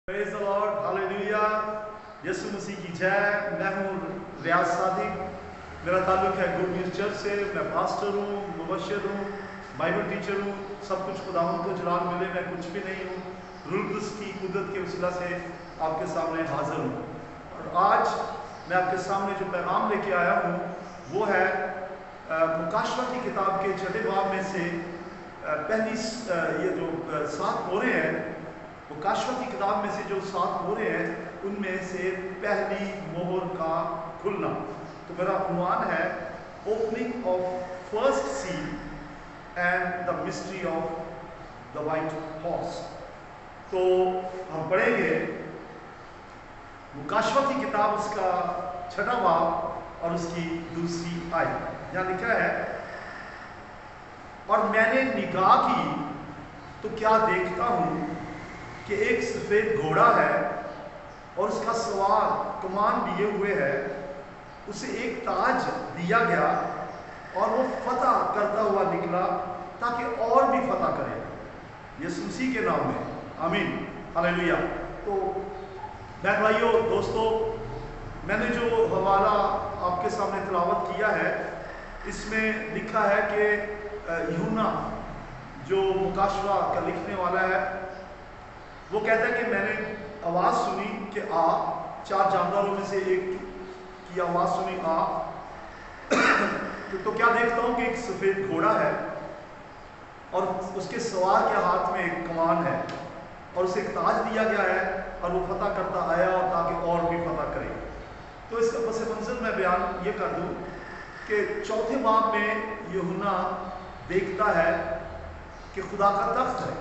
Praise the lord, hallelujah. Yeshu Masih की जय। मैं हूँ रियाज सादिक। मेरा ताल्लुक है गुड न्यूज़ चर्च से। मैं पास्टर हूँ, मुबश्शिर हूँ, बाइबल टीचर हूँ। सब कुछ खुदावंद को जलाल मिले, मैं कुछ भी नहीं हूँ। रूह कुद्स की कुदरत के वसीला से आपके सामने हाजिर हूँ। और आज मैं आपके सामने जो पैगाम लेके आया हूँ वो है मुकाशवा की किताब के 6 बाब में से पहली ये जो 7 मोहरें हैं, मुकाशवा की किताब में से जो 7 मोहरें हैं उनमें से पहली मोहर का खुलना। तो मेरा उन्वान है opening of first seal and the mystery of the white horse. तो हम पढ़ेंगे मुकाशवा की किताब, उसका 6वां बाब और उसकी 2री आयत। यहाँ लिखा है, और मैंने निगाह की तो क्या देखता हूँ कि एक सफेद घोड़ा है और उसका सवार कमान लिए हुए है। उसे एक ताज दिया गया और वो फतह करता हुआ निकला ताकि और भी फतह करे। यीशु मसीह के नाम में आमीन, हालेलुया। तो मैं भाइयों दोस्तों, मैंने जो हवाला आपके सामने तिलावत किया है इसमें लिखा है कि यूहन्ना जो मुकाशवा का लिखने वाला है वो कहता है कि मैंने आवाज़ सुनी कि आ, 4 जानदारों में से एक की आवाज़ सुनी आ। तो क्या देखता हूँ कि एक सफ़ेद घोड़ा है और उसके सवार के हाथ में एक कमान है और उसे एक ताज दिया गया है और वो फतह करता आया और ताकि और भी फतह करे। तो इसका पस मंज़र मैं बयान ये कर दूँ कि 4 बाब में यूहन्ना देखता है कि खुदा का तख्त है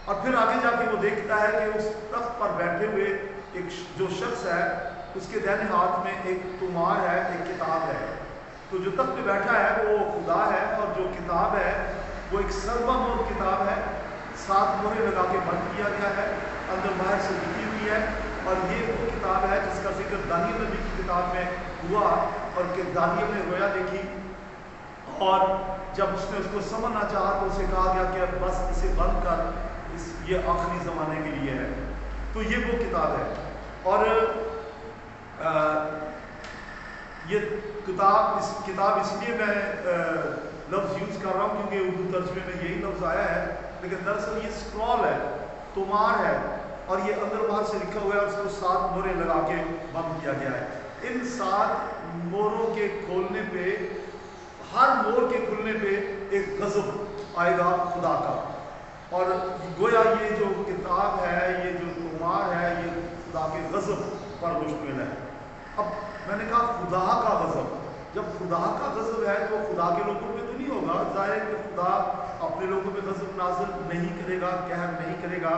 और फिर आगे जाके वो देखता है कि उस तख्त पर बैठे हुए एक जो शख्स है उसके दाहिने हाथ में एक तुमार है, एक किताब है। तो जो तख्त पे बैठा है वो खुदा है और जो किताब है वो एक सर्वमोहर किताब है। 7 मोहरें लगा के बंद किया गया है, अंदर बाहर से लिखी हुई है। और ये वो किताब है जिसका जिक्र दानियल नबी की किताब में हुआ और कि दानियल ने रोया देखी और जब उसने उसको समझना चाहा तो उसे कहा गया कि बस इसे बंद कर, ये आखिरी ज़माने के लिए है। तो ये वो किताब है। और ये किताब इसलिए मैं लफ्ज़ यूज़ कर रहा हूँ क्योंकि उर्दू तर्जमे में यही लफ्ज़ आया है, लेकिन दरअसल ये स्क्रॉल है, तुमार है और ये अंदर बाहर से लिखा हुआ है और उसको 7 मोहरें लगा के बंद किया गया है। इन 7 मोहरों के खोलने पे, हर मोहर के खुलने पे एक गज़ब आएगा खुदा का। और गोया ये जो किताब है, ये जो तुमार है, ये खुदा के गज़ब पर मुश्तमिल है। अब मैंने कहा खुदा का गज़ब, जब खुदा का गज़ब है तो खुदा के लोगों पे तो नहीं होगा। ज़ाहिर है कि खुदा अपने लोगों पे गज़ब नाज़िल नहीं करेगा, कहर नहीं करेगा।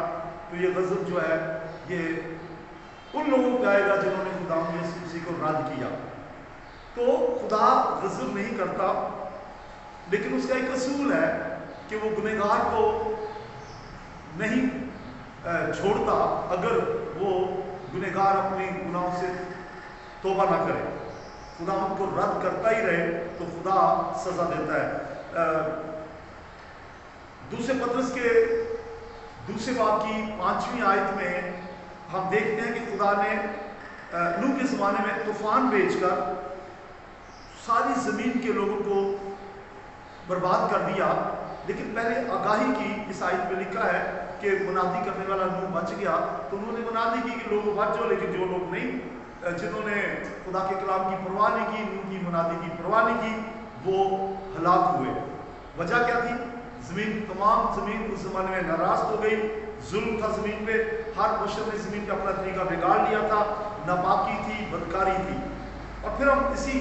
तो ये गज़ब जो है ये उन लोगों पे आएगा जिन्होंने खुदा यीशु मसीह को रद्द किया। तो खुदा गज़ब नहीं करता, लेकिन उसका एक असूल है कि वो गुनहगार को नहीं छोड़ता अगर वो गुनहगार अपने गुनाहों से तौबा ना करे। खुदा उनको रद्द करता ही रहे तो खुदा सज़ा देता है। दूसरे पत्रस के 2 बाब की 5वीं आयत में हम देखते हैं कि खुदा ने नूह के ज़माने में तूफान भेजकर सारी ज़मीन के लोगों को बर्बाद कर दिया, लेकिन पहले आगाही की। इस आयत में लिखा है कि मुनादी करने वाला नूह बच गया, तो उन्होंने मुनादी की कि लोग बच जाओ, लेकिन जो लोग नहीं, जिन्होंने खुदा के कलाम की परवाह नहीं की, नूह की मुनादी की परवाह नहीं की, वो हलाक हुए। वजह क्या थी? ज़मीन, तमाम ज़मीन उस ज़माने में नाराज़ हो गई, जुल्म था ज़मीन पे, हर बशर ने ज़मीन का अपना तरीका बिगाड़ लिया था, नापाकी थी, बदकारी थी। और फिर हम इसी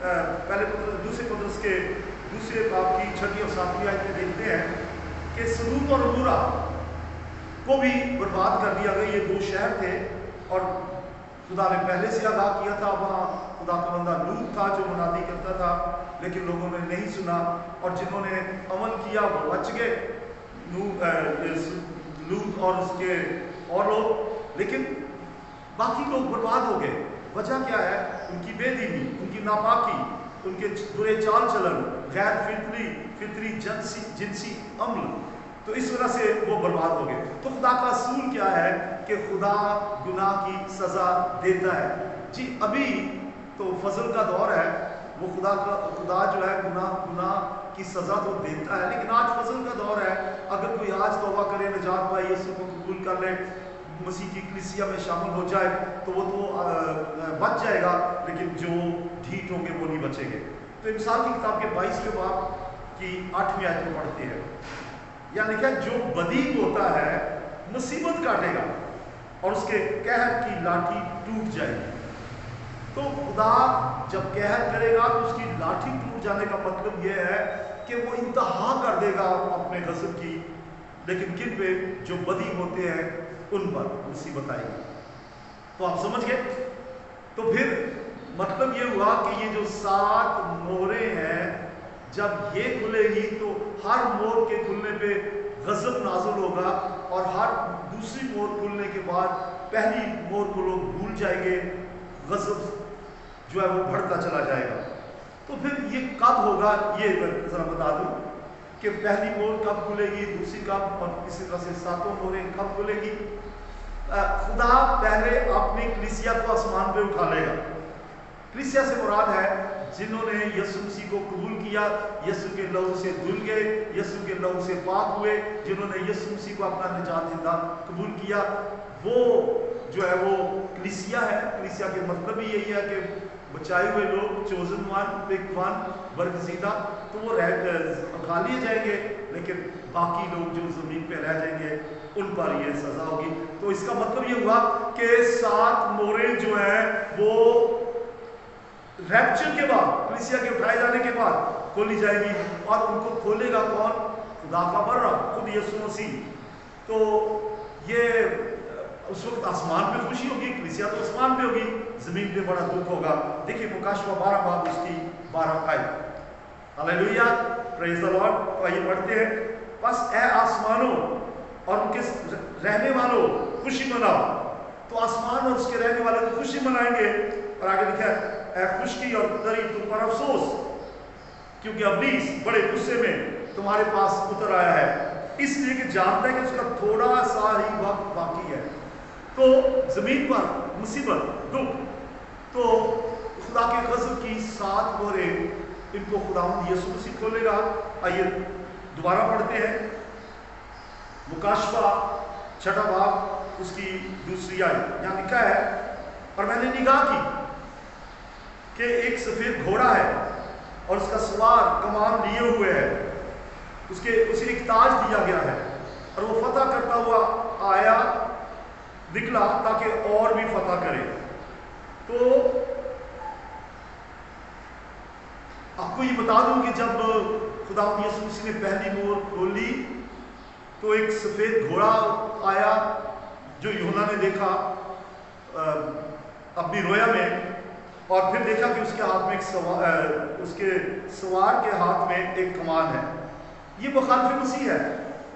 पहले दूसरे पत्रस के 2 बाब की 6वीं और 7वीं आयत में देखते हैं कि सदूम और अमोरा को भी बर्बाद कर दिया गया। ये 2 शहर थे और खुदा ने पहले से आगाह किया था। वहाँ खुदा का बंदा लूत था जो मुनादी करता था, लेकिन लोगों ने नहीं सुना और जिन्होंने अमल किया वो बच गए, लूत और उसके और लोग, लेकिन बाकी लोग बर्बाद हो गए। वजह क्या है? उनकी बेदीनी, उनकी नापाकी, उनके बुरे चाल चलन, गैर फितरी जिनसी अमल। तो تو اس وجہ سے وہ برباد ہو گئے. تو خدا کا اصول کیا ہے کہ خدا گناہ کی سزا دیتا ہے. جی ابھی تو فضل کا دور ہے, وہ خدا جو ہے گناہ کی سزا تو دیتا ہے, لیکن آج فضل کا دور ہے. اگر کوئی آج توبہ کرے, نجات پائے, یسوع کو قبول کر لے, مسیح کی کلیسیا میں شامل ہو جائے, تو وہ تو بچ جائے گا, لیکن جو ڈھیٹ ہوں گے وہ نہیں بچیں گے. تو مثال کی کتاب کے 22ویں باب کی 8ویں آیت میں پڑھتے ہیں, یعنی کہ جو بدی ہوتا ہے مصیبت کاٹے گا اور اس کے قہر کی لاٹھی ٹوٹ جائے گی. تو خدا جب قہر کرے گا تو اس کی لاٹھی ٹوٹ جانے کا مطلب یہ ہے کہ وہ انتہا کر دے گا اپنے غضب کی, لیکن کن پہ؟ جو بدی ہوتے ہیں ان پر مصیبت آئے گی. تو آپ سمجھ گئے. تو پھر مطلب یہ ہوا کہ یہ جو 7 مہریں ہیں, جب یہ کھلے گی تو ہر مہر کے کھلنے پہ غضب نازل ہوگا, اور ہر دوسری مہر کھلنے کے بعد پہلی مہر کو لوگ بھول جائیں گے, غضب جو ہے وہ بڑھتا چلا جائے گا. تو پھر یہ کب ہوگا, یہ ذرا بتا دوں کہ پہلی مہر کب کھلے گی, دوسری کب, اور اسی طرح سے 7 مہریں کب کھلے گی. خدا پہلے اپنی کلیسیا کو آسمان پہ اٹھا لے گا. کلیسیا سے مراد ہے جنہوں نے یسوع مسیح کو قبول کیا, یسوع کے لہو سے دھل گئے, یسوع کے لہو سے پاک ہوئے, جنہوں نے یسوع مسیح کو اپنا نجات دہندہ قبول کیا, وہ جو ہے وہ کلیسیا ہے. کلیسیا کے مطلب ہی یہی ہے کہ بچائے ہوئے لوگ, چوزن ون, پک ون, برگزیدہ. تو وہ اٹھا لیے جائیں گے, لیکن باقی لوگ جو زمین پہ رہ جائیں گے ان پر یہ سزا ہوگی. تو اس کا مطلب یہ ہوا کہ 7 مہریں جو ہیں وہ ریپچر کے بعد, کلیسیا کے اٹھائے جانے کے بعد کھولی جائے گی, اور ان کو کھولے گا کون؟ خدا کا برہ, خود یسوع مسیح. تو یہ اس وقت آسمان پہ خوشی ہوگی, کلیسیا تو آسمان پہ ہوگی, زمین پہ بڑا دکھ ہوگا. دیکھیں مکاشفہ 12 باب اس کی 12 آیت. ہاللیلویہ, پریز دی لارڈ. تو آئیے پڑھتے ہیں. بس اے آسمانوں اور ان کے رہنے والوں خوشی مناؤ. تو آسمان اور اس کے رہنے والے تو خوشی منائیں گے, اور آگے لکھا ہے اے خشکی اور تری تم پر افسوس, کیونکہ ابلیس بڑے غصے میں تمہارے پاس اتر آیا ہے, اس لیے کہ جانتا ہے کہ اس کا تھوڑا سا ہی وقت باقی ہے. تو زمین پر مصیبت, دکھ, تو خدا کے غضب کی 7 مہریں ان کو خداوند یسوع مسیح کھولے گا. آئیے دوبارہ پڑھتے ہیں مکاشفہ 6 باب اس کی 2 آیت. یہاں لکھا ہے اور میں نے نگاہ کی کہ ایک سفید گھوڑا ہے اور اس کا سوار کمان لیے ہوئے ہے, اسے ایک تاج دیا گیا ہے, اور وہ فتح کرتا ہوا آیا نکلا تاکہ اور بھی فتح کرے. تو آپ کو یہ بتا دوں کہ جب خداوند یسوع مسیح نے پہلی مہر کھولی تو ایک سفید گھوڑا آیا جو یوحنا نے دیکھا اپنی رویا میں, اور پھر دیکھا کہ اس کے ہاتھ میں اس کے سوار کے ہاتھ میں ایک کمان ہے. یہ مخالف مسیح ہے,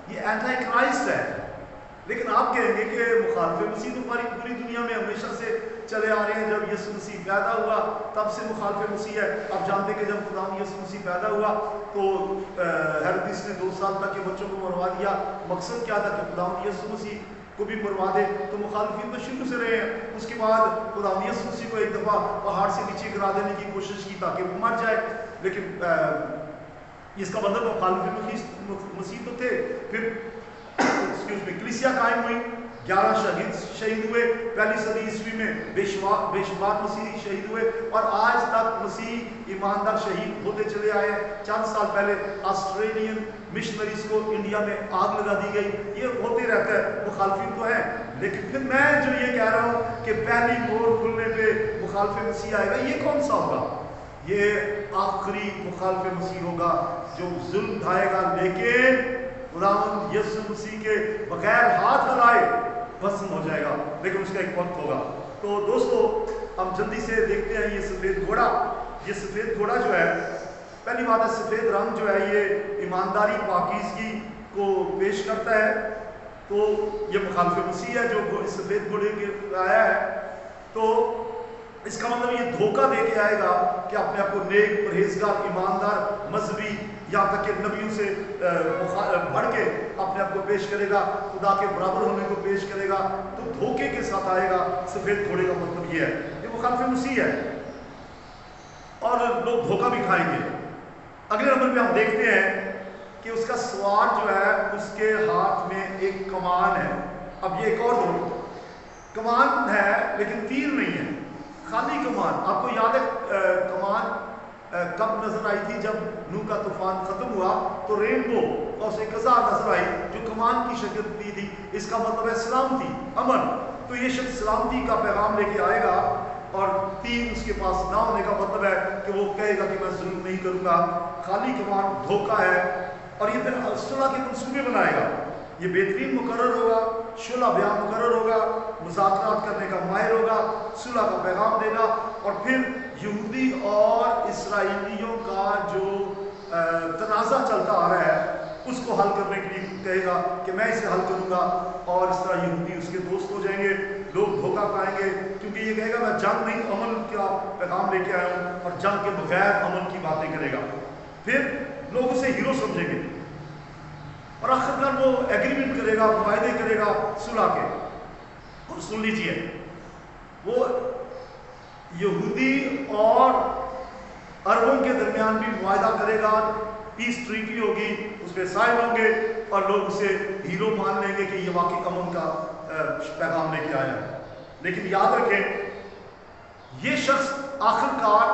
یہ اینٹی کرائسٹ ہے. لیکن آپ کہیں گے کہ مخالف مسیح تو ہماری پوری دنیا میں ہمیشہ سے چلے آ رہے ہیں, جب یسوع مسیح پیدا ہوا تب سے مخالف مسیح ہے. آپ جانتے ہیں کہ جب خداوند یسوع مسیح پیدا ہوا تو ہیرودیس نے 2 سال تک کے بچوں کو مروا دیا. مقصد کیا تھا کہ خداوند یسوع مسیح کو بھی مروا دے. تو مخالفین تو شروع سے رہے ہیں. اس کے بعد خداوند یسوع مسیح کو ایک دفعہ پہاڑ سے نیچے گرا دینے کی کوشش کی تاکہ وہ مر جائے, لیکن اس کا مطلب مخالف مسیح تو تھے. پھر کلیسیا قائم ہوئی, 11 شہید ہوئے, پہلی صدی عیسوی میں بے شمار مسیح شہید ہوئے, اور آج تک مسیح ایماندار شہید ہوتے چلے آئے. چند سال پہلے آسٹریلین مشنریز کو انڈیا میں آگ لگا دی گئی. یہ ہوتے رہتا ہے, مخالفین تو ہیں. لیکن پھر میں جو یہ کہہ رہا ہوں کہ پہلی مہر کھلنے پہ مخالف مسیح آئے گا, یہ کون سا ہوگا؟ یہ آخری مخالف مسیح ہوگا جو ظلم ڈھائے گا, لیکن خداوند یسوع مسیح کے بغیر ہاتھ ہلائے بھسم ہو جائے گا, لیکن اس کا ایک وقت ہوگا. تو دوستو ہم جلدی سے دیکھتے ہیں یہ سفید گھوڑا. یہ سفید گھوڑا جو ہے, پہلی بات ہے سفید رنگ جو ہے یہ ایمانداری پاکیزگی کو پیش کرتا ہے. تو یہ مخالف مسیح ہے جو سفید گھوڑے کے آیا ہے. تو اس کا مطلب یہ دھوکہ دے کے آئے گا کہ اپنے آپ کو نیک, پرہیزگار, ایماندار, مذہبی यहाँ तक कि नबियों से बढ़ के अपने आप को पेश करेगा, खुदा के बराबर होने को पेश करेगा, तो धोखे के साथ आएगा। सफ़ेद घोड़े का मतलब ये है, ये मुखालिफ मसीह है और लोग धोखा भी खाएंगे। अगले नंबर पे हम देखते हैं कि उसका सवार जो है उसके हाथ में एक कमान है। अब ये एक और दो कमान है लेकिन तीर नहीं है, खाली कमान। आपको याद है कमान कब नजर आई थी? जब नूह का तूफान खत्म हुआ तो रेनबो और उसे कज़ा नजर आई जो कमान की शक्ल दी थी। इसका मतलब है सलामती, अमन। तो ये शख्स सलामती का पैगाम लेके आएगा और तीर उसके पास ना होने का मतलब है कि वो कहेगा कि मैं जुल्म नहीं करूंगा। खाली कमान धोखा है और ये फिर सुलह के मंसूबे बनाएगा। ये बेहतरीन मुकर्रर होगा, शुला बयान मुकर्रर होगा, मुज़ाकरात करने का माहिर होगा, सुलह का पैगाम देगा और फिर यहूदी और इसराइलियों का जो तनाज़ा चलता आ रहा है उसको हल करने के लिए कहेगा कि मैं इसे हल करूंगा और इस तरह यहूदी उसके दोस्त हो जाएंगे, लोग धोखा पाएंगे क्योंकि ये कहेगा मैं जंग नहीं अमन का पैगाम लेके आया हूँ और जंग के बगैर अमन की बातें करेगा। फिर लोग उसे हीरो समझेंगे और आखिरकार वो एग्रीमेंट करेगा, मुआहदे करेगा सुलह के। और सुन लीजिए, वो यहूदी और अरबों के दरमियान भी मुआहदा करेगा, पीस ट्रीटी होगी, उस पर साइन होंगे और लोग उसे हीरो मान लेंगे कि ये वाकई अमन का पैगाम लेके आया है। लेकिन याद रखें, ये शख्स आखिरकार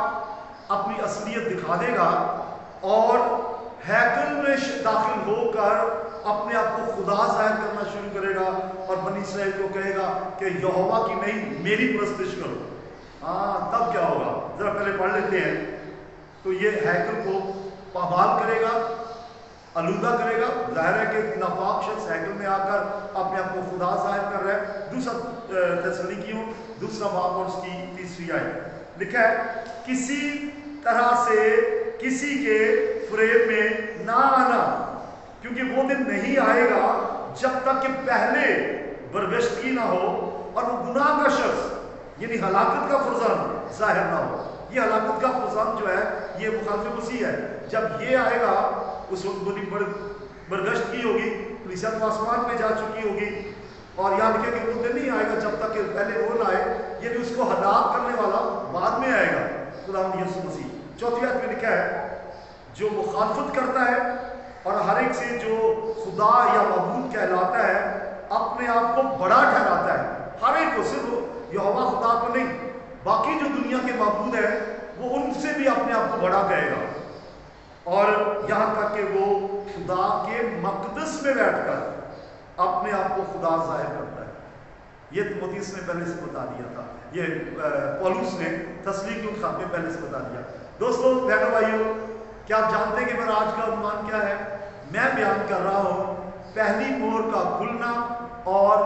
अपनी असलियत दिखा देगा और हैकल में दाखिल होकर अपने आप को खुदा जाहिर करना शुरू करेगा और बनी इसराइल को कहेगा कि यहोवा की नहीं मेरी परस्तिश करो। हाँ, तब क्या होगा जरा पहले पढ़ लेते हैं। तो ये हैकल को पामाल करेगा, आलूदा करेगा। जाहिर है कि नापाक शख्स हैकल में आकर अपने आप को खुदा जाहिर कर रहा है। दूसरा थिस्सलुनीकियों दूसरा बाब और उसकी 3री आयत लिखा है, किसी तरह से किसी के फ्रेम में ना आना, क्योंकि वो दिन नहीं आएगा जब तक कि पहले बरगश्तगी ना हो और वो गुनाह का शख्स यानी हलाकत का फरजान जाहिर ना हो। ये हलाकत का फरजान जो है ये मुखालिफ मसीह है। जब ये आएगा उस वक्त बड़ी बरगश्तगी होगी, कलीसिया तो आसमान पे जा चुकी होगी और यहाँ लिखे कि वो दिन नहीं आएगा जब तक कि पहले वो ना आए, यानी उसको हलाक करने वाला बाद में आएगा, खुदावंद यीशु मसीह। 4वीं आयत में लिखा है, जो मुखालफत करता है और हर एक से जो खुदा या मबूद कहलाता है अपने आप को बड़ा ठहराता है। हर एक को, सिर्फ यहोवा खुदा को नहीं, बाकी जो दुनिया के मबूद है वो उनसे भी अपने आप को बड़ा कहेगा और यहाँ तक कि वो खुदा के मकदस में बैठकर अपने आप को खुदा जाहिर करता है। ये तीमुथियुस ने पहले से बता दिया था, ये पौलुस ने थिस्सलुनीकियों के खाते में पहले से बता दिया। दोस्तों, बहनों भाइयों, क्या आप जानते हैं कि मेरा आज का अनुमान क्या है? मैं बयान कर रहा हूं पहली मोहर का खुलना और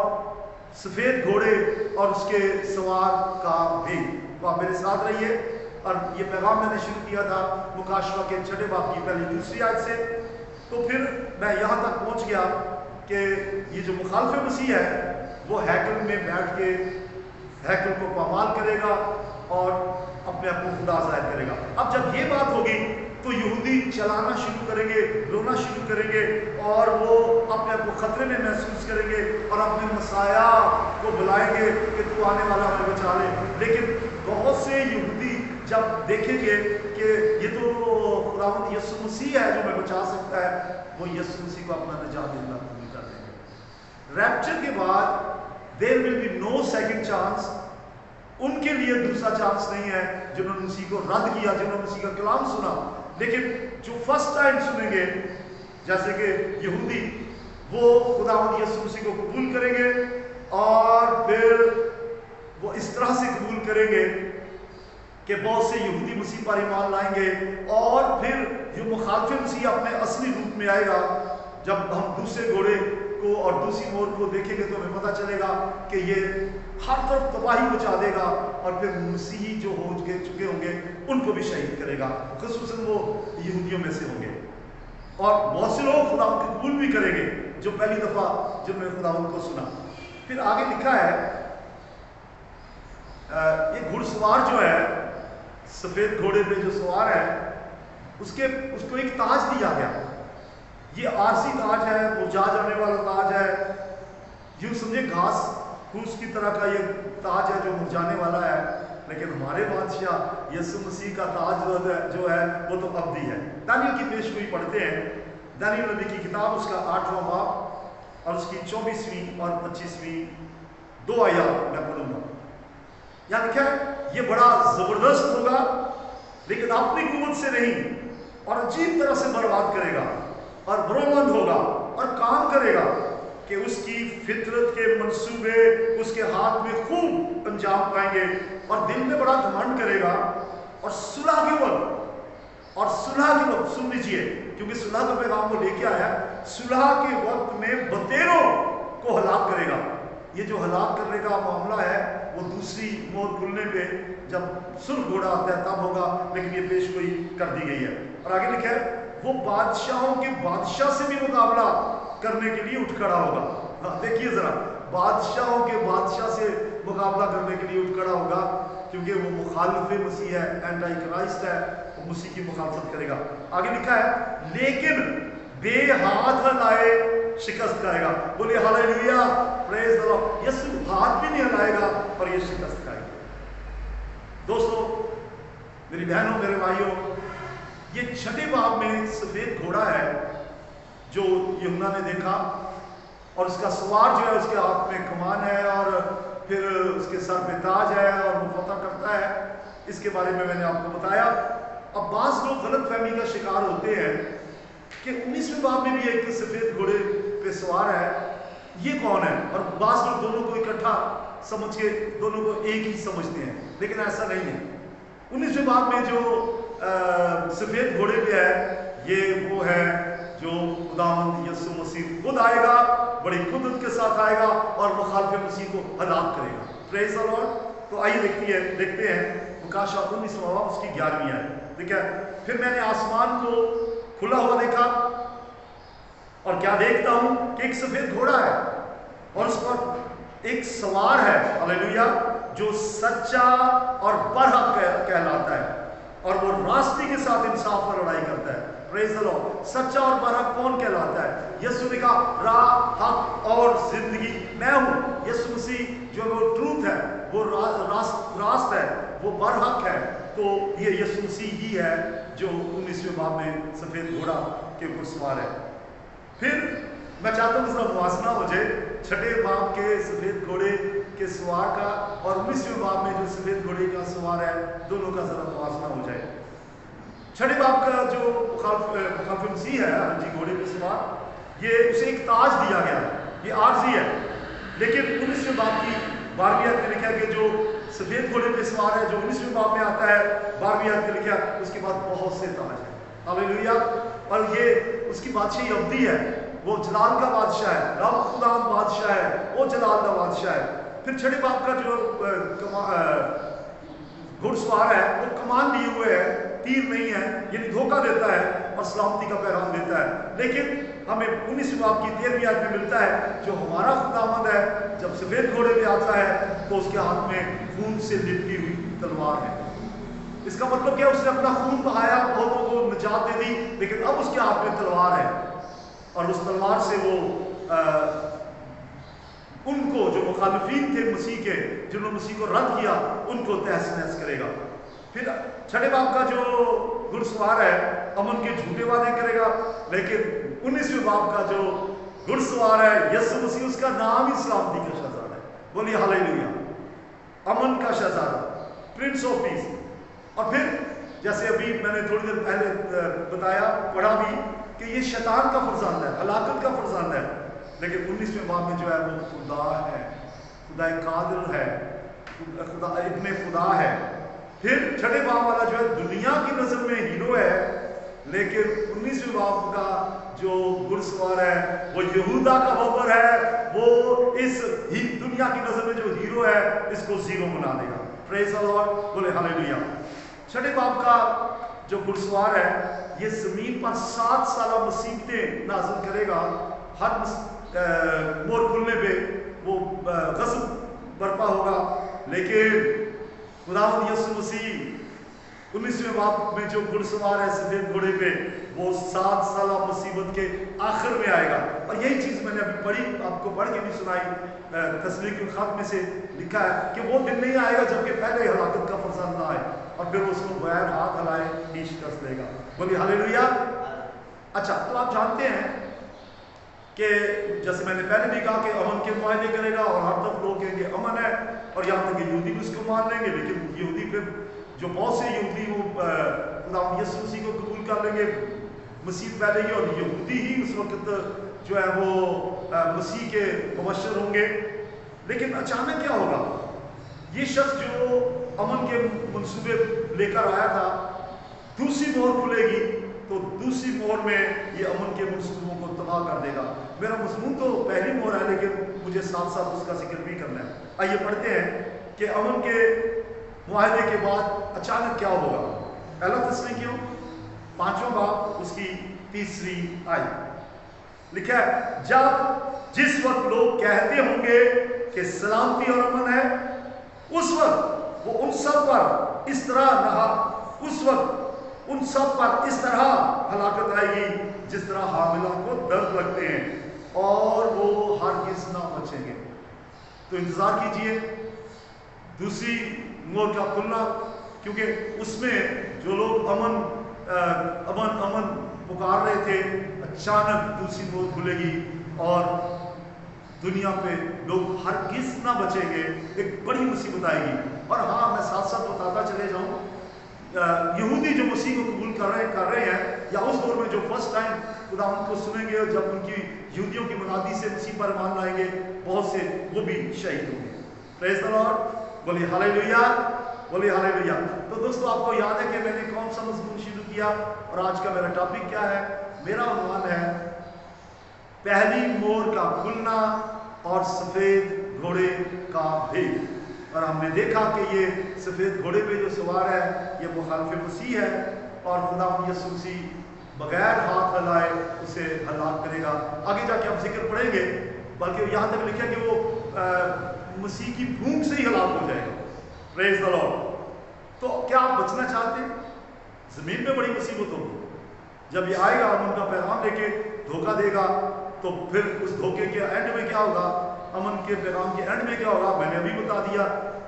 सफेद घोड़े और उसके सवार का भेद। तो आप मेरे साथ रहिए। और ये पैगाम मैंने शुरू किया था मुकाशवा के 6 बाब की पहली 2री आयत से। तो फिर मैं यहाँ तक पहुँच गया कि ये जो मुखालिफ मसीह है वो हैकल में बैठ के हैकल को पामाल करेगा और अपने आप को खुदा जाहिर करेगा। अब जब ये बात होगी तो यहूदी चलाना शुरू करेंगे, रोना शुरू करेंगे और वो अपने आप को खतरे में महसूस करेंगे और अपने मसाया को बुलाएंगे कि तू आने वाला हमें बचा ले। लेकिन बहुत से यहूदी जब देखेंगे कि ये तो खुदावंद यीशु मसीह है जो हमें बचा सकता है, वो यीशु मसीह को अपना निजात देना कबूल कर देंगे। रैप्चर के बाद there will be no second chance. उनके लिए दूसरा चांस नहीं है जिन्होंने मसीह को रद्द किया, जिन्होंने मसीह का कलाम सुना। लेकिन जो फर्स्ट टाइम सुनेंगे, जैसे कि यहूदी, वो खुदावंद यीशु मसीह को कबूल करेंगे और फिर वो इस तरह से कबूल करेंगे कि बहुत से यहूदी मसीह पर ईमान लाएंगे और फिर जो मुखालिफ मसीह अपने असली रूप में आएगा। जब हम दूसरे घोड़े को और दूसरी मोर को देखेंगे तो हमें पता चलेगा कि ये हर तरफ तबाही मचा देगा और फिर मसीही जो हो चुके होंगे उनको भी शहीद करेगा, खुसूसन वो यहूदियों में से होंगे। और बहुत से लोग खुदावंद को कबूल भी करेंगे जो पहली दफा जिन्होंने खुदावंद को सुना। फिर आगे लिखा है, ये घुड़सवार जो है, सफेद घोड़े पे जो सवार है, उसको एक ताज दिया गया। ये आरसी ताज है, मुरझा जाने वाला ताज है, यूं समझे घास फूस की तरह का ये ताज है जो मुरझाने वाला है। लेकिन हमारे बादशाह यीशु मसीह का ताज जो है वो तो अब्दी है। दानियल की पेशगोई पढ़ते हैं, दानियल नबी की किताब उसका 8वां बाब और उसकी 24वीं और 25वीं 2 आयत मैं पढ़ूंगा। यहाँ लिखा है ये बड़ा जबरदस्त होगा लेकिन अपनी कुवत से नहीं, और अजीब तरह से बर्बाद करेगा और बरोमंद होगा और काम करेगा कि उसकी फितरत के मंसूबे उसके हाथ में खूब अंजाम पाएंगे, और दिल में बड़ा घमंड करेगा और सुलह के वक्त सुन लीजिए, क्योंकि सुलह का पैगाम वो लेके आया, सुलह के वक्त में बतेरों को हलाक करेगा। ये जो हलाक करने का मामला है वो दूसरी मोर खुलने पे जब सुर्ख घोड़ा आता है तब होगा, लेकिन ये पेशगोई कर दी गई है। और आगे लिखा है वो बादशाहों के बादशाह से भी मुकाबला करने के लिए उठ खड़ा होगा। हाँ, देखिए जरा, बादशाहों के बादशाह से मुकाबला करने के लिए उठ खड़ा होगा, क्योंकि वो मुखालिफ मसीह है, एंटी क्राइस्ट है, वो मसीह की मुखालफत करेगा। आगे लिखा है लेकिन बेहाथ हलाए शिकस्त खाएगा। बोलिए हालेलुया, प्रेज द लॉर्ड। यीशु हाथ भी नहीं हिलाएगा और ये शिकस्त खाएगा। दोस्तों, मेरी बहनों, मेरे भाइयों, ये 6ठे बाब में सफेद घोड़ा है जो यूहन्ना ने देखा, और उसका सवार जो है उसके हाथ में कमान है और फिर उसके सर पे ताज है और वो फतह करता है। इसके बारे में मैंने आपको बताया। अब बाज लोग गलत फहमी का शिकार होते हैं कि 19वें बाब में भी एक सफेद घोड़े पे सवार है, ये कौन है, और बाज लोग दोनों को इकट्ठा समझ के दोनों को एक ही समझते हैं, लेकिन ऐसा नहीं है। 19वें बाब में जो सफेद घोड़े पे है ये वो है जो खुदावंद यीशु मसीह खुद आएगा, बड़ी कुदरत के साथ आएगा और मुखालिफ मसीह को हलाक करेगा। Praise the Lord. तो आइए देखते हैं मुकाशा 19वां बाब उसकी 11वीं आयत। ठीक है, फिर मैंने आसमान को खुला हुआ देखा और क्या देखता हूं कि एक सफेद घोड़ा है और उस पर एक सवार है, हालेलुया, जो सच्चा और बरहक कहलाता है, और वो रास्ते के साथ इंसाफ पर लड़ाई करता है। Praise the Lord. सच्चा और बरहक कौन कहलाता है? यीशु ने कहा राह, हक और जिंदगी मैं हूं। यीशु मसीह जो वो ट्रूथ है, वो रास्त है, वो बरहक है। तो ये यीशु मसीह ही है जो 19वें बाब में सफेद घोड़ा के ऊपर सवार है। फिर मैं चाहता हूं इसका मुवाजना हो जाए 6ठे बाब के सफेद घोड़े के सवार का और 19वें बाब में जो सफेद घोड़े का सवार है, दोनों का जरा मुवाजना हो जाए। 6ठे बाब का जो मुखालिफ मसीह है, जी घोड़े पे सवार, ये उसे एक ताज दिया गया, ये आरजी है। लेकिन 19वें बाब की 12वीं आयत में लिखा है कि जो सफेद घोड़े पे सवार है, जो 19वें बाब में आता है 12वीं आयत में लिखा है, उसके बाद बहुत से ताज है। हालेलुया। और ये उसकी बादशाही अवधि है, वो जलाल का बादशाह है, रब खुदा बादशाह है, वो जलाल का बादशाह है। फिर 6ठे बाब का जो घुड़सवार है वो कमान लिए हुए है, तीर नहीं है, यानी धोखा देता है और सलामती का पैगाम देता है। लेकिन हमें 19वें बाब की 13वीं आयत में मिलता है जो हमारा खुदावंद है जब सफेद घोड़े पे आता है तो उसके हाथ में खून से लिपटी हुई तलवार है। इसका मतलब क्या? उसने अपना खून बहाया, बहुतों को निजात दे दी, लेकिन अब उसके हाथ में तलवार है और उस तलवार से वो उनको जो मुखालिफीन थे मसीह के, जिन्होंने मसीह को रद्द किया, उनको तहस नहस करेगा। फिर 6ठे बाब का जो घुड़सवार है अमन के झूठे वादे करेगा, लेकिन 19वें बाब का जो घुड़सवार है यीशु मसीह, उसका नाम ही सलामती का शहजादा है। बोलिए हालेलुया। अमन का शहजादा, प्रिंस ऑफ पीस। और फिर जैसे अभी मैंने थोड़ी देर पहले बताया, पढ़ा भी कि ये शैतान का फरजांद है, हलाकत का फरजांद है, लेकिन 19वें बाब में जो है वो खुदा है, खुदा कादिर है, खुदा इब्ने खुदा है। फिर 6ठे बाब वाला जो है दुनिया की नजर में हीरो है, लेकिन 19वें बाब का जो घुड़सवार है वो यहूदा का बबर है, वो इस दुनिया की नजर में जो हीरो है इसको जीरो बना देगा। Praise the Lord. बोले हालेलुया। 6ठे बाब का जो घुड़सवार है ये जमीन पर 7 साल मुसीबतें नाज़िल करेगा। हर मोर खुलने पे वो गज़ब बरपा होगा, लेकिन खुदावंद यीशु मसीह 19वें बाब में जो घुड़सवार है सफेद घोड़े पे, वो 7 साल मुसीबत के आखिर में आएगा। और यही चीज मैंने अभी पढ़ी, आपको पढ़ के भी सुनाई, तस्लीकुल खत में से लिखा है कि वो दिन नहीं आएगा जबकि पहले हलाकत का फरसान ना आए और फिर उसको बगैर हाथ हलाए ही शिकस्त देगा। बोलिए हालेलुया। अच्छा, तो आप जानते हैं कि जैसे मैंने पहले भी कहा कि अमन के मुआहदे करेगा और हर तरफ लोग कहेंगे अमन है, और यहाँ तक कि यहूदी भी उसको मान लेंगे। लेकिन यहूदी फिर जो बहुत से यहूदी वो खुदा यीशु मसीह को कबूल कर लेंगे, मसीह फैलेगी और यहूदी ही उस वक्त जो है वो मसीह के मुबशर होंगे। लेकिन अचानक क्या होगा, ये शख्स जो अमन के मंसूबे लेकर आया था, दूसरी मोहर खुलेगी तो दूसरी मोहर में ये अमन के मंसूबों को तबाह कर देगा। मेरा मजमून तो पहली मोहर है, लेकिन मुझे साथ साथ उसका जिक्र भी करना है। आइए पढ़ते हैं कि अमन के मुआहदे के बाद अचानक क्या होगा। पहला तस्लीकियों 5वां बाब उसकी 3री आयत लिखा है, जब जिस वक्त लोग कहते होंगे कि सलामती और अमन है, उस वक्त वो उन सब पर इस तरह रहा, उस वक्त उन सब पर इस तरह हलाकत आएगी जिस तरह हामिला को दर्द लगते हैं और वो हरगिज़ ना बचेंगे। तो इंतजार कीजिए दूसरी मोहर का खुलना, क्योंकि उसमें जो लोग अमन अमन अमन पुकार रहे थे, अचानक दूसरी मोहर खुलेगी और दुनिया पे लोग हरगिज़ ना बचेंगे, एक बड़ी मुसीबत आएगी। और हाँ, मैं साथ साथ बताता चले जाऊं, यहूदी जो मसीह को कबूल कर रहे हैं, या उस दौर में जो फर्स्ट टाइम खुदा उनको सुनेंगे और जब उनकी यहूदियों की मुनादी से मसीह पर ईमान लाएंगे, बहुत से वो भी शहीद होंगे। प्रेज़ द लॉर्ड, बोलिए हालेलुया, बोलिए हालेलुया। तो दोस्तों, आपको याद है कि मैंने कौन सा मज़मून शुरू किया और आज का मेरा टॉपिक क्या है? मेरा उन्वान है पहली मोहर का खुलना और सफेद घोड़े का भेद। और हमने देखा कि ये सफेद घोड़े पे जो सवार है ये मुखालिफ मसीह है और खुदा यीशु मसीह बगैर हाथ हलाए उसे हलाक करेगा। आगे जाके आप जिक्र पढ़ेंगे, बल्कि यहाँ तक लिखा कि वो मसीह की भूख से ही हलाक हो जाएगा। Praise the Lord. तो क्या आप बचना चाहते हैं? जमीन में बड़ी मुसीबत होगी, जब ये आएगा हम उनका पैगाम लेके धोखा देगा, तो फिर उस धोखे के एंड में क्या होगा, अमन के पैगाम के एंड में क्या होगा? मैंने अभी बता दिया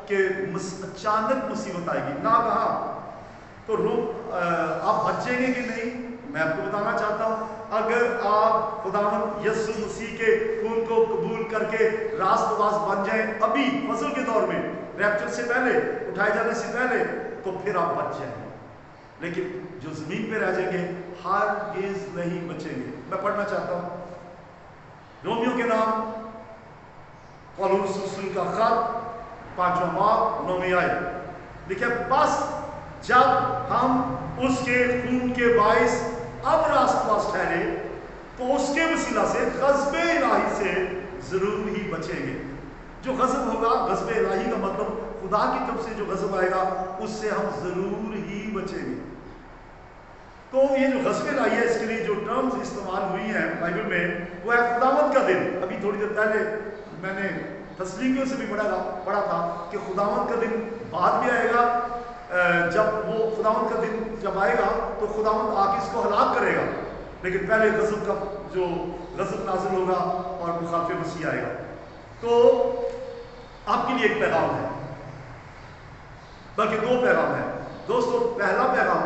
कि अचानक मुसीबत आएगी ना कहा। तो आप बचेंगे कि नहीं, मैं आपको बताना चाहता हूं। अगर आप खुदावंद यीशु मसीह के खून को कबूल करके रास्तबाज बन जाएं अभी फजल के दौर में, रैप्चर से पहले, उठाए जाने से पहले, तो फिर आप बच जाएंगे। लेकिन जो जमीन पे रह जाएंगे हरगिज़ नहीं बचेंगे। मैं पढ़ना चाहता हूं रोमियो के नाम पौलुस रसूल का खत 5वां बाब 9वीं आयत लिखा, बस जब हम उसके खून के बाइस अब रास्तबाज ठहरे तो उसके वसीला से गज़बे इलाही से जरूर ही बचेंगे। जो गज़ब होगा, गज़बे इलाही का मतलब खुदा की तरफ से जो गज़ब आएगा उससे हम जरूर ही बचेंगे। तो ये जो गज़बे इलाही है, इसके लिए जो टर्म्स इस्तेमाल हुई हैं बाइबल में, वो है खुदावंद का दिन। अभी थोड़ी देर पहले मैंने तस्लीकियों से भी पढ़ा था कि खुदावंद का दिन बाद में आएगा। जब वो खुदावंद का दिन जब आएगा तो खुदावंद आके इसको हलाक करेगा, लेकिन पहले गज़ब का जो गज़ब नाज़िल होगा और मुखालिफ मसीह आएगा। तो आपके लिए एक पैगाम है, बल्कि 2 पैगाम है दोस्तों। पहला पैगाम,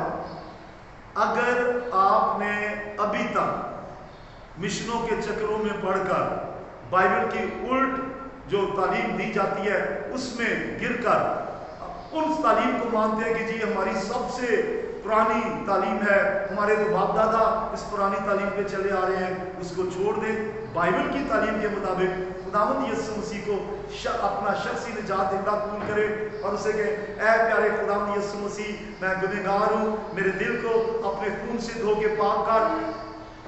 अगर आपने अभी तक मिशनों के चक्रों में पढ़कर बाइबल की उल्ट जो तालीम दी जाती है उसमें गिरकर उस तालीम को मानते हैं कि जी हमारी सबसे पुरानी तालीम है, हमारे तो बाप दादा इस पुरानी तालीम पे चले आ रहे हैं, उसको छोड़ दें। बाइबल की तालीम के मुताबिक खुदावंद यीशु मसीह को अपना शख्सी निजात देना कबूल करे और उसे कहे, ऐ प्यारे खुदावंद यीशु मसीह, मैं गुनहगार हूँ, मेरे दिल को अपने खून से धो के पाक कर,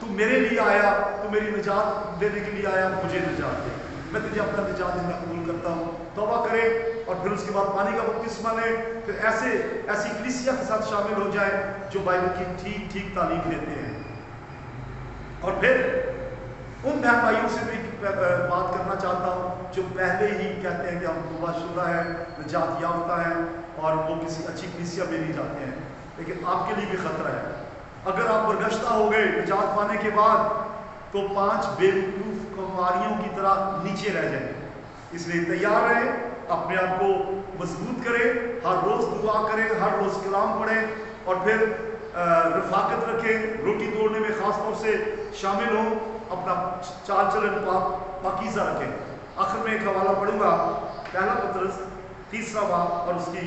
तू मेरे लिए आया, तू मेरी निजात देने के लिए आया, मुझे निजात दे, मैं तुझे अपना निजात देना कबूल करता हूँ। तौबा करे और फिर उसके बाद पानी का बपतिस्मा ले, फिर ऐसी कलीसिया के साथ शामिल हो जाए जो बाइबल की ठीक ठीक तालीम देते हैं। और फिर उन बहन भाइयों से भी बात करना चाहता हूँ जो पहले ही कहते हैं कि हम तौबाशुदा हैं, निजात याफ्ता हैं और वो किसी अच्छी कलीसिया में नहीं जाते हैं। लेकिन आपके लिए भी खतरा है। अगर आप बरगश्ता हो गए निजात पाने के बाद, तो 5 बेवकूफ कुमारियों की तरह नीचे रह जाएंगे। इसलिए तैयार रहें, अपने आप को मजबूत करें, हर रोज दुआ करें, हर रोज कलाम पढ़ें, और फिर रफाकत रखें, रोटी तोड़ने में खास तौर से शामिल हों, अपना चाल चलन पाकीज़ा रखें। आखिर में एक हवाला पढ़ूंगा, पहला पतरस 3 बाब और उसकी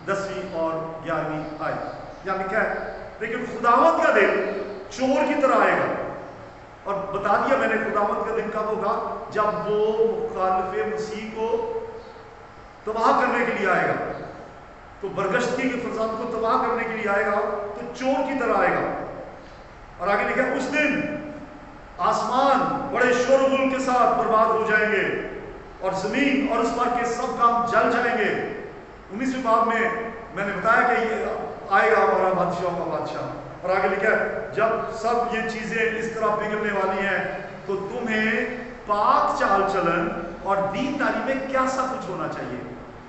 10वीं और 11वीं आयत। यहाँ लिखा है, लेकिन खुदावंद का दिन चोर की तरह आएगा। और बता दिया मैंने खुदावंद का दिन कब होगा, जब वो मुखालिफे मसीह को तबाह करने के लिए आएगा। तो बरगश्ती के फसाद को तबाह करने के लिए आएगा, तो चोर की तरह आएगा। और आगे लिखा है, उस दिन आसमान बड़े शोरगुल के साथ बर्बाद हो जाएंगे और जमीन और उस पर के सब काम जल जाएंगे। 19वीं बाब में मैंने बताया कि ये आएगा हमारा बादशाह का बादशाह। और आगे लिखा है, जब सब ये चीजें इस तरह पिघलने वाली हैं, तो तुम्हें पाक चाल चलन और दीनदारी में क्या सब कुछ होना चाहिए।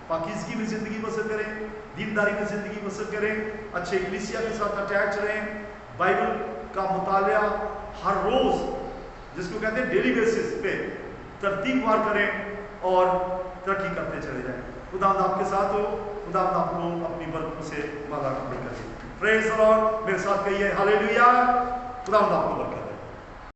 पाकीज़गी में जिंदगी बसर करें, दीनदारी में जिंदगी बसर करें, अच्छे इक्लीसिया के साथ अटैच रहें, बाइबल का मुतालिया हर रोज, जिसको कहते हैं डेली बेसिस पे तरतीबवार करें और तरक्की करते चले जाएं। खुदावंद आपके साथ हो, खुदावंद आपको अपनी बरकतों से माला कबूल करे। प्रेज़ द लॉर्ड, मेरे साथ कहिए हालेलुया। खुदावंद आपको बरकत दे।